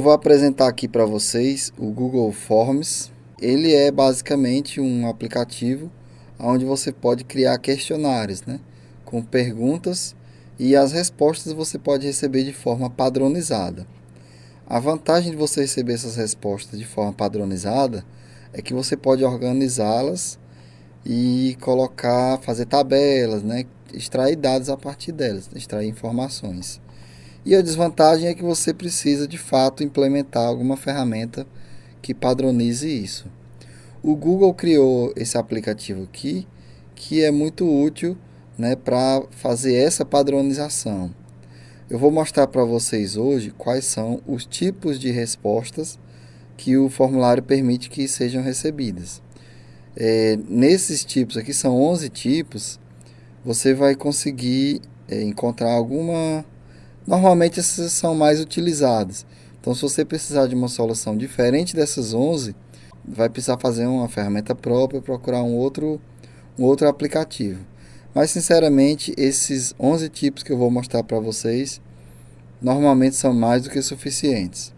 Eu vou apresentar aqui para vocês o Google Forms. Ele é basicamente um aplicativo onde você pode criar questionários, né, com perguntas e as respostas você pode receber de forma padronizada. A vantagem de você receber essas respostas de forma padronizada é que você pode organizá-las e colocar, fazer tabelas, né, extrair dados a partir delas, extrair informações. E a desvantagem é que você precisa de fato implementar alguma ferramenta que padronize isso. O Google criou esse aplicativo aqui, que é muito útil, né, para fazer essa padronização. Eu vou mostrar para vocês hoje quais são os tipos de respostas que o formulário permite que sejam recebidas. Nesses tipos aqui, são 11 tipos, você vai conseguir encontrar alguma. Normalmente essas são mais utilizadas. Então, se você precisar de uma solução diferente dessas 11, vai precisar fazer uma ferramenta própria, procurar um outro aplicativo. Mas, sinceramente, esses 11 tipos que eu vou mostrar para vocês, normalmente são mais do que suficientes.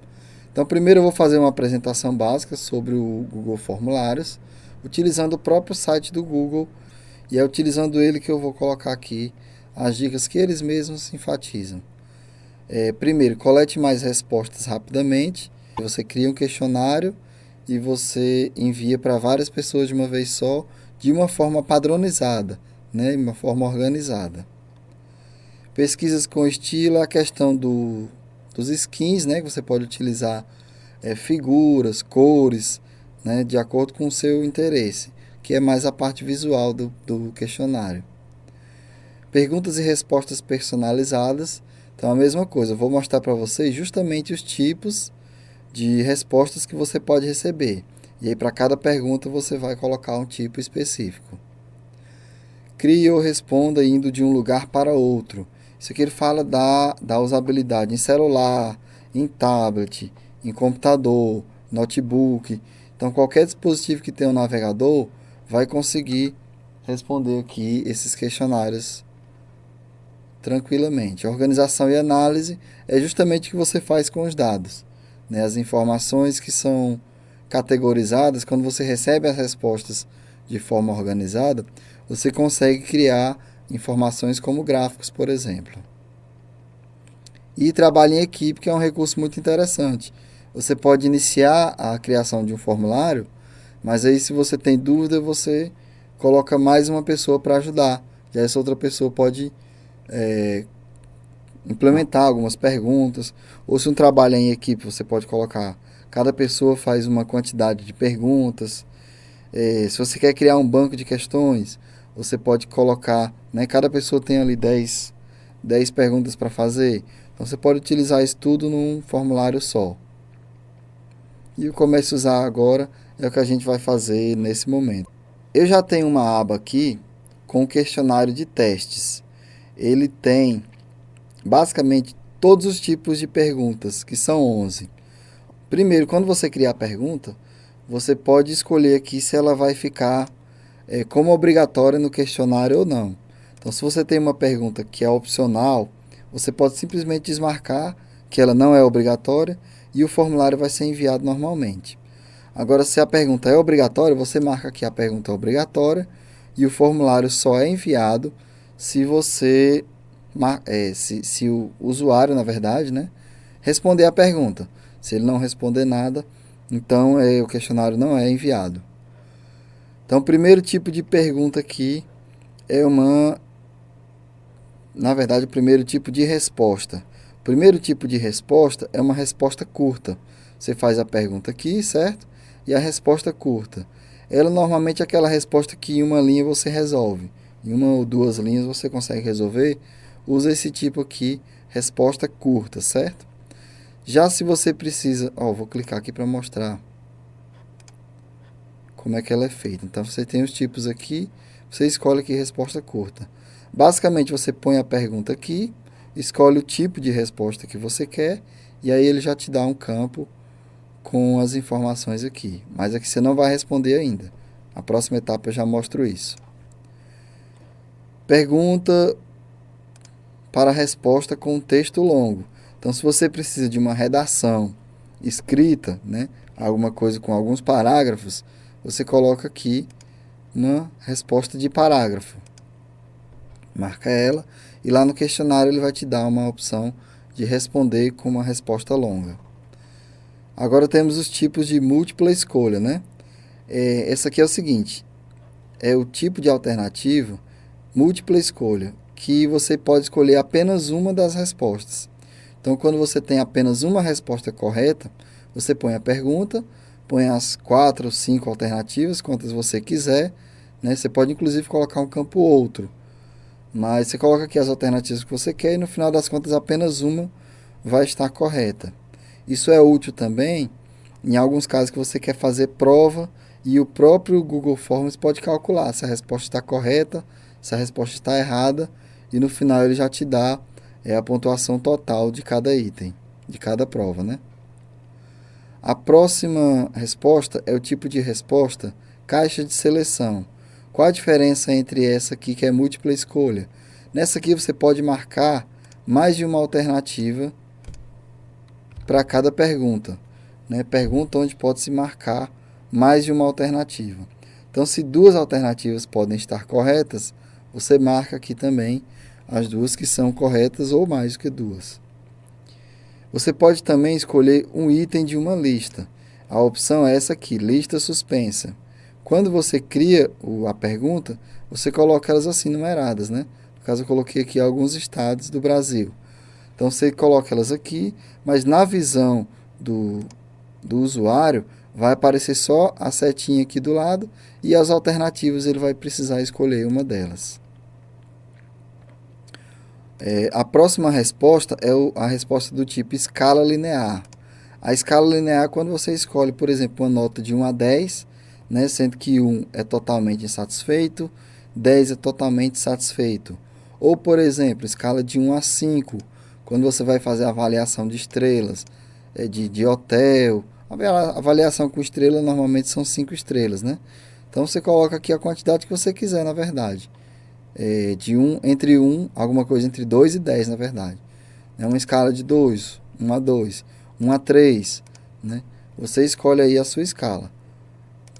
Então, primeiro eu vou fazer uma apresentação básica sobre o Google Formulários, utilizando o próprio site do Google, e é utilizando ele que eu vou colocar aqui as dicas que eles mesmos enfatizam. Primeiro, colete mais respostas rapidamente. Você cria um questionário e você envia para várias pessoas de uma vez só, de uma forma padronizada, né, de uma forma organizada. Pesquisas com estilo, a questão dos skins, né, que você pode utilizar figuras, cores, né, de acordo com o seu interesse, que é mais a parte visual do questionário. Perguntas e respostas personalizadas. Então, a mesma coisa, eu vou mostrar para vocês justamente os tipos de respostas que você pode receber. E aí, para cada pergunta, você vai colocar um tipo específico. Crie ou responda indo de um lugar para outro. Isso aqui ele fala da usabilidade em celular, em tablet, em computador, notebook. Então, qualquer dispositivo que tenha um navegador vai conseguir responder aqui esses questionários tranquilamente. A organização e análise é justamente o que você faz com os dados, né? As informações que são categorizadas, quando você recebe as respostas de forma organizada, você consegue criar informações como gráficos, por exemplo. E trabalho em equipe, que é um recurso muito interessante. Você pode iniciar a criação de um formulário, mas aí se você tem dúvida, você coloca mais uma pessoa para ajudar. E essa outra pessoa pode implementar algumas perguntas, ou se um trabalho é em equipe, você pode colocar, cada pessoa faz uma quantidade de perguntas. Se você quer criar um banco de questões, você pode colocar, né, cada pessoa tem ali 10 perguntas para fazer, então você pode utilizar isso tudo num formulário só. E o comece a usar agora é o que a gente vai fazer nesse momento. Eu já tenho uma aba aqui com questionário de testes. Ele tem basicamente todos os tipos de perguntas, que são 11. Primeiro, quando você criar a pergunta, você pode escolher aqui se ela vai ficar como obrigatória no questionário ou não. Então, se você tem uma pergunta que é opcional, você pode simplesmente desmarcar que ela não é obrigatória e o formulário vai ser enviado normalmente. Agora, se a pergunta é obrigatória, você marca que a pergunta é obrigatória e o formulário só é enviado se você se o usuário, na verdade, né, responder a pergunta. Se ele não responder nada, então o questionário não é enviado. Então, o primeiro tipo de pergunta aqui é na verdade, o primeiro tipo de resposta. O primeiro tipo de resposta é uma resposta curta. Você faz a pergunta aqui, certo? E a resposta curta. Ela normalmente é aquela resposta que em uma linha você resolve. Em uma ou duas linhas você consegue resolver. Usa esse tipo aqui, resposta curta, certo? Já se você precisa, vou clicar aqui para mostrar como é que ela é feita. Então você tem os tipos aqui, você escolhe aqui resposta curta. Basicamente você põe a pergunta aqui, escolhe o tipo de resposta que você quer e aí ele já te dá um campo com as informações aqui. Mas aqui você não vai responder ainda. A próxima etapa eu já mostro isso. Pergunta para resposta com texto longo. Então, se você precisa de uma redação escrita, né, alguma coisa com alguns parágrafos, você coloca aqui uma resposta de parágrafo. Marca ela e lá no questionário ele vai te dar uma opção de responder com uma resposta longa. Agora temos os tipos de múltipla escolha, né? Essa aqui é o seguinte, é o tipo de alternativa múltipla escolha, que você pode escolher apenas uma das respostas. Então, quando você tem apenas uma resposta correta, você põe a pergunta, põe as 4 ou 5 alternativas, quantas você quiser, né? Você pode inclusive colocar um campo outro, mas você coloca aqui as alternativas que você quer e no final das contas apenas uma vai estar correta. Isso é útil também em alguns casos que você quer fazer prova e o próprio Google Forms pode calcular se a resposta está correta, se a resposta está errada e no final ele já te dá a pontuação total de cada item, de cada prova, né? A próxima resposta é o tipo de resposta caixa de seleção. Qual a diferença entre essa aqui que é múltipla escolha? Nessa aqui você pode marcar mais de uma alternativa para cada pergunta, né? Pergunta onde pode se marcar mais de uma alternativa. Então, se 2 alternativas podem estar corretas, você marca aqui também as 2 que são corretas ou mais do que 2. Você pode também escolher um item de uma lista. A opção é essa aqui, lista suspensa. Quando você cria a pergunta, você coloca elas assim numeradas, né? No caso, eu coloquei aqui alguns estados do Brasil. Então, você coloca elas aqui, mas na visão do usuário, vai aparecer só a setinha aqui do lado e as alternativas ele vai precisar escolher uma delas. A próxima resposta é a resposta do tipo escala linear. A escala linear é quando você escolhe, por exemplo, uma nota de 1 a 10, né, sendo que 1 é totalmente insatisfeito, 10 é totalmente satisfeito. Ou, por exemplo, escala de 1 a 5, quando você vai fazer a avaliação de estrelas, de hotel. A avaliação com estrela normalmente são 5 estrelas, né? Então você coloca aqui a quantidade que você quiser, na verdade. Entre 1, alguma coisa entre 2 e 10, na verdade. É uma escala de 2, 1 a 2, 1 a 3, né? Você escolhe aí a sua escala.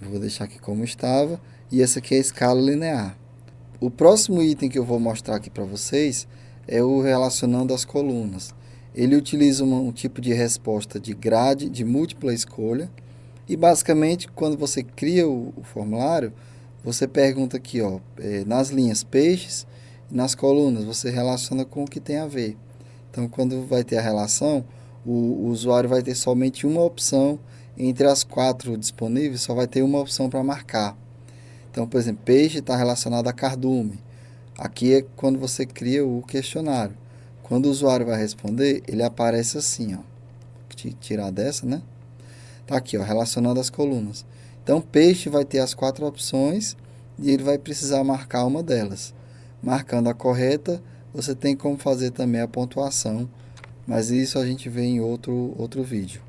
Eu vou deixar aqui como estava. E essa aqui é a escala linear. O próximo item que eu vou mostrar aqui para vocês é o relacionando as colunas. Ele utiliza um tipo de resposta de grade, de múltipla escolha. E basicamente, quando você cria o formulário, você pergunta aqui, ó, nas linhas peixes e nas colunas, você relaciona com o que tem a ver. Então, quando vai ter a relação, o usuário vai ter somente uma opção entre as 4 disponíveis, só vai ter uma opção para marcar. Então, por exemplo, peixe está relacionado a cardume. Aqui é quando você cria o questionário. Quando o usuário vai responder, ele aparece assim, ó. Tirar dessa, né? Tá aqui, ó, relacionando as colunas. Então, peixe vai ter as 4 opções e ele vai precisar marcar uma delas. Marcando a correta, você tem como fazer também a pontuação, mas isso a gente vê em outro vídeo.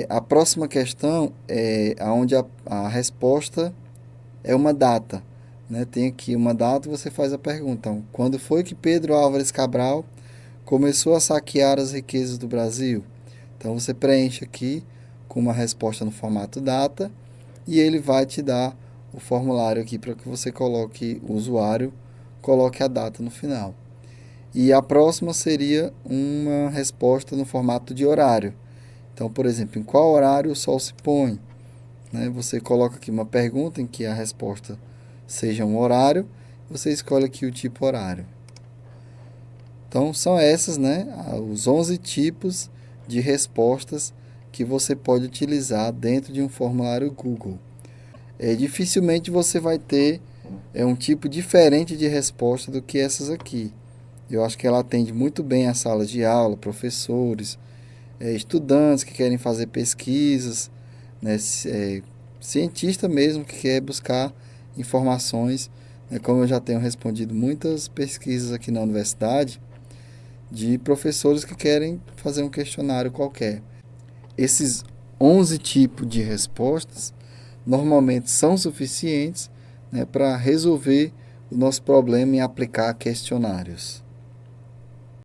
A próxima questão é onde a resposta é uma data, né? Tem aqui uma data e você faz a pergunta. Então, quando foi que Pedro Álvares Cabral começou a saquear as riquezas do Brasil? Então, você preenche aqui com uma resposta no formato data e ele vai te dar o formulário aqui para que você coloque, o usuário coloque a data no final. E a próxima seria uma resposta no formato de horário. Então, por exemplo, em qual horário o sol se põe? Né? Você coloca aqui uma pergunta em que a resposta seja um horário, você escolhe aqui o tipo horário. Então, são essas, né, os 11 tipos de respostas que você pode utilizar dentro de um formulário Google. Dificilmente você vai ter um tipo diferente de resposta do que essas aqui. Eu acho que ela atende muito bem às salas de aula, professores, estudantes que querem fazer pesquisas, né, cientista mesmo que quer buscar informações, né, como eu já tenho respondido muitas pesquisas aqui na universidade, de professores que querem fazer um questionário qualquer. Esses 11 tipos de respostas normalmente são suficientes, né, para resolver o nosso problema em aplicar questionários.